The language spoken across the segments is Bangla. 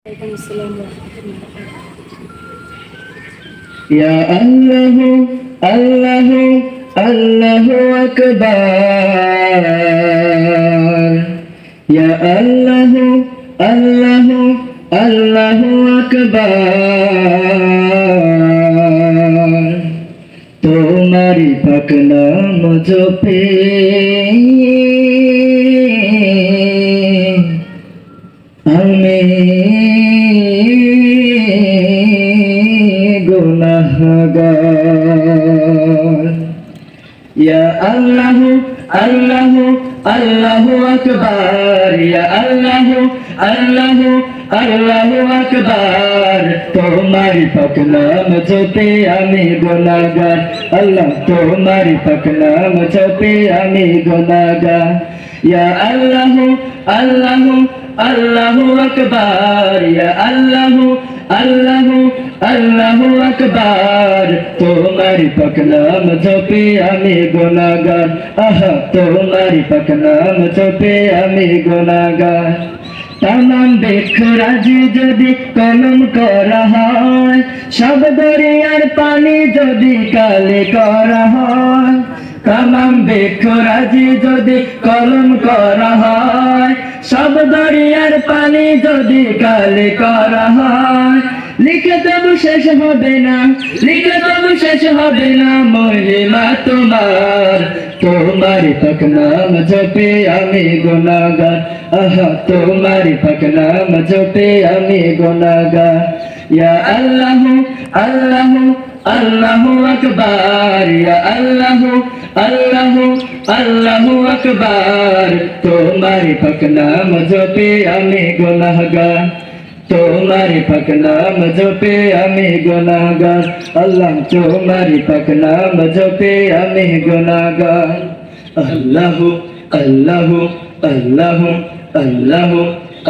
Ya Allah, Allah, Allahu Akbar. Ya Allah, Allah, Allahu Akbar. তোমারি পাক নাম জপে আমি গুনাহগার। ইয়া আল্লাহু আল্লাহু আল্লাহু আকবার। ইয়া আল্লাহু আল্লাহু আল্লাহু আকবার। তোমারি পাক নাম জপে আমি গুনাহগার। আল্লাহ তোমারি পাক নাম জপে আমি গুনাহগার। ইয়া আল্লাহু আল্লাহু আল্লাহু আকবার। ইয়া আল্লাহু আল্লাহু আল্লাহু আকবার। তোমারি পাক নাম জপে আমি গুনাহগার। আহা তোমারি পাক নাম জপে আমি গুনাহগার। তামাম বেখরাজি যদি কলম করা হয়, সব দরিয়ার পানি যদি কালে করা হয়। তামাম বেখরাজি যদি কলম করা হয়, সব দরিয়ার পানি যদি কালে করা হয়। লিখে তবু শেষ হবে না, লিখে তবু শেষ হবে না মহিমা তোমার। তোমারি পাক নাম জপে আমি গুনাহগার। আহা তোমারি পাক নাম জপে আমি গুনাহগার। ইয়া আল্লাহু আল্লাহু আল্লাহু আকবার। ইয়া আল্লাহু আল্লাহু আল্লাহু আকবার। তোমারি পাক নাম জপে আমি গুনাহগার। তোমারি পাক নাম জপে আমি গুনাহগার। আল্লাহ তোমারি পাক নাম জপে আমি গুনাহগার। আল্লাহু আল্লাহু আল্লাহু আল্লাহু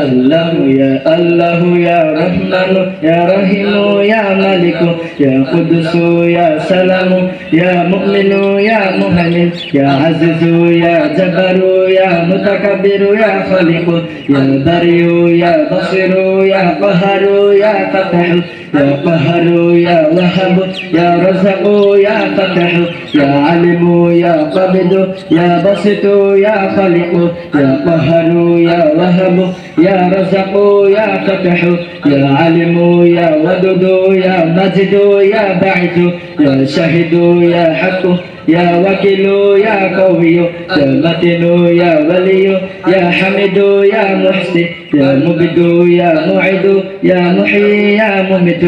আল্লাহু ইয়া আল্লাহু ইয়া রহমানু ইয়া রহিমু ইয়া মালিকু ইয়া কুদুসু ইয়া সালামু ইয়া মুমিনু ইয়া মুহাইমিন ইয়া আজিজু ইয়া জাব্বারু ইয়া মুতাকাব্বিরু ইয়া খালিকু ইয়া বারিউ ইয়া বাসিরু ইয়া কাহারু ইয়া ফাতাহু ইয়া কাহারু ইয়া ওয়াহাবু ইয়া রাযাকু ইয়া ফাতাহু ইয়া আলিমু ইয়া কাবিদু ইয়া বাসিতু ইয়া খালিকু ইয়া কাহারু ইয়া ওয়াহাবু ইয়া রাযাকু ইয়া ফাতাহু ইয়া আলিমু ইয়া ওয়াদুদু ইয়া মাজিদু ইয়া বাঈদু ইয়া শাহিদু ইয়া হাক্কু يا وكيل يا قوي يا متين يا ولي يا حميد يا محسن يا مبد يا معيد يا محيي يا مميت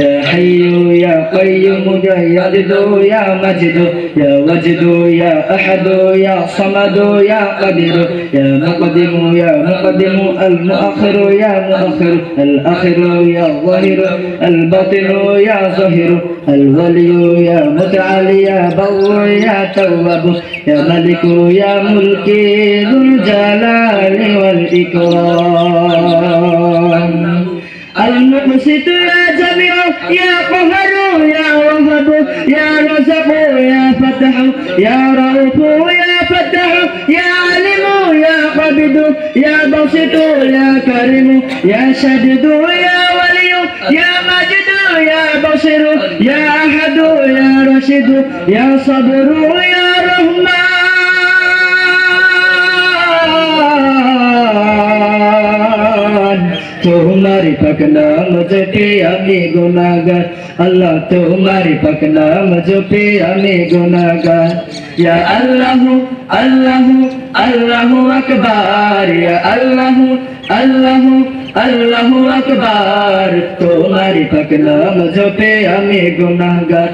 يا حي يا قيوم يا يزيد يا مجد يا وجد يا أحد يا صمد يا قدير يا مقدم يا مقدم المؤخر يا مؤخر الآخر يا ظاهر الباطن يا ظاهر الولي يا متعالي يا بر يا تواب يا ملك يا ملكي ذو الجلال والإكرام المقسط يا جميع يا قهر يا وهب يا رزق يا فتح يا رؤوف يا فتح يا علم يا قبض يا بسط يا كريم يا شديد يا ولي يا مجد يا بصير يا أحد يا رشيد يا صبر يا رحمن তোমারি পাক নাম জপে আমি গুনাহগার। আল্লাহ তোমারি পাক নাম জপে আমি গুনাহগার। ইয়া আল্লাহু আল্লাহু আল্লাহু আকবার। ইয়া আল্লাহু আল্লাহু আল্লাহু আকবার। তোমারি পাক নাম জপে আমি গুনাহগার।